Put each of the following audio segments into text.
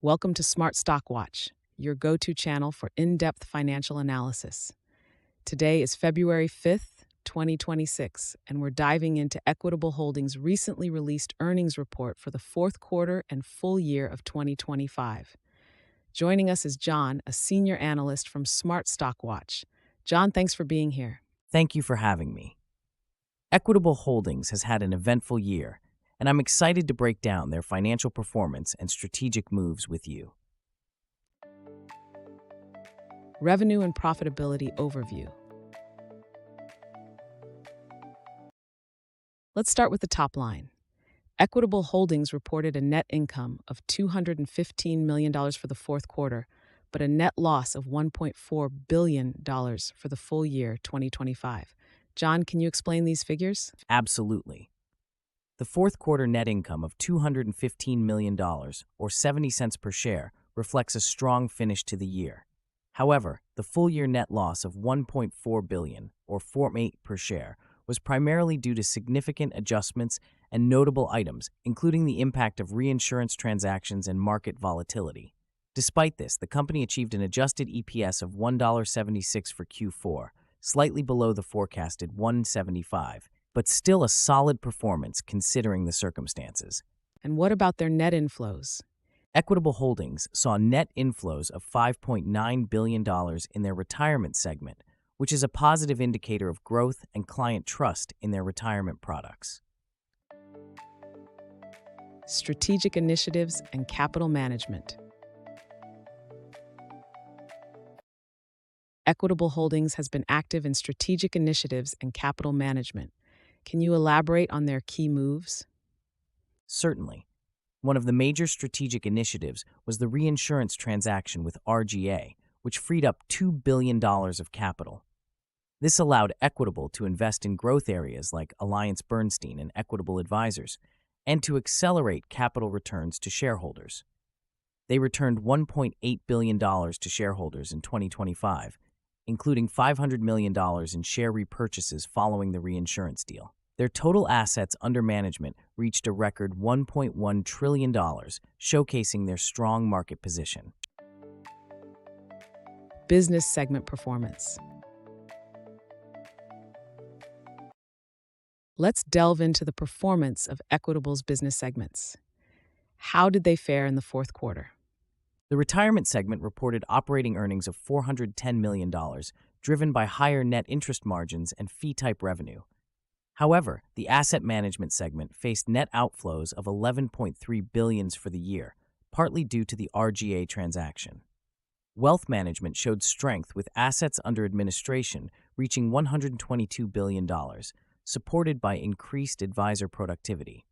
Welcome to Smart Stock Watch, your go-to channel for in-depth financial analysis. Today is February 5th, 2026, and we're diving into Equitable Holdings' recently released earnings report for the fourth quarter and full year of 2025. Joining us is John, a senior analyst from Smart Stock Watch. John, thanks for being here. Thank you for having me. Equitable Holdings has had an eventful year, and I'm excited to break down their financial performance and strategic moves with you. Revenue and profitability overview. Let's start with the top line. Equitable Holdings reported a net income of $215 million for the fourth quarter, but a net loss of $1.4 billion for the full year 2025. John, can you explain these figures? Absolutely. The fourth quarter net income of $215 million, or 70 cents per share, reflects a strong finish to the year. However, the full-year net loss of $1.4 billion, or 4.8 per share, was primarily due to significant adjustments and notable items, including the impact of reinsurance transactions and market volatility. Despite this, the company achieved an adjusted EPS of $1.76 for Q4, slightly below the forecasted $1.75, but still a solid performance considering the circumstances. And what about their net inflows? Equitable Holdings saw net inflows of $5.9 billion in their retirement segment, which is a positive indicator of growth and client trust in their retirement products. Strategic initiatives and capital management. Equitable Holdings has been active in strategic initiatives and capital management. Can you elaborate on their key moves? Certainly. One of the major strategic initiatives was the reinsurance transaction with RGA, which freed up $2 billion of capital. This allowed Equitable to invest in growth areas like AllianceBernstein and Equitable Advisors, and to accelerate capital returns to shareholders. They returned $1.8 billion to shareholders in 2025, including $500 million in share repurchases following the reinsurance deal. Their total assets under management reached a record $1.1 trillion, showcasing their strong market position. Business segment performance. Let's delve into the performance of Equitable's business segments. How did they fare in the fourth quarter? The retirement segment reported operating earnings of $410 million, driven by higher net interest margins and fee-type revenue. However, the asset management segment faced net outflows of $11.3 billion for the year, partly due to the RGA transaction. Wealth management showed strength with assets under administration reaching $122 billion, supported by increased advisor productivity.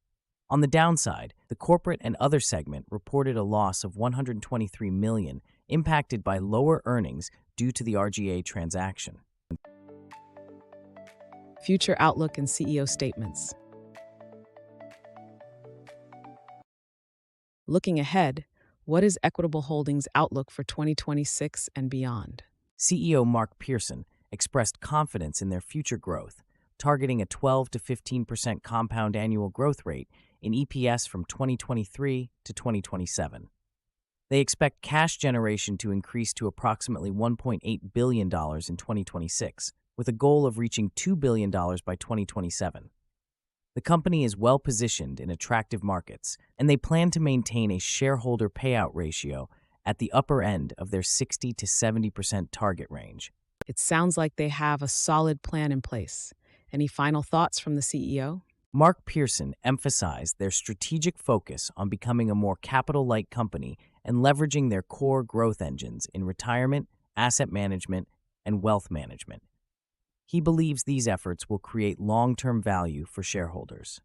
On the downside, the corporate and other segment reported a loss of $123 million, impacted by lower earnings due to the RGA transaction. Future outlook and CEO statements. Looking ahead, what is Equitable Holdings' outlook for 2026 and beyond? CEO Mark Pearson expressed confidence in their future growth, targeting a 12 to 15% compound annual growth rate in EPS from 2023 to 2027. They expect cash generation to increase to approximately $1.8 billion in 2026, with a goal of reaching $2 billion by 2027. The company is well positioned in attractive markets, and they plan to maintain a shareholder payout ratio at the upper end of their 60 to 70% target range. It sounds like they have a solid plan in place. Any final thoughts from the CEO? Mark Pearson emphasized their strategic focus on becoming a more capital-light company and leveraging their core growth engines in retirement, asset management, and wealth management. He believes these efforts will create long-term value for shareholders.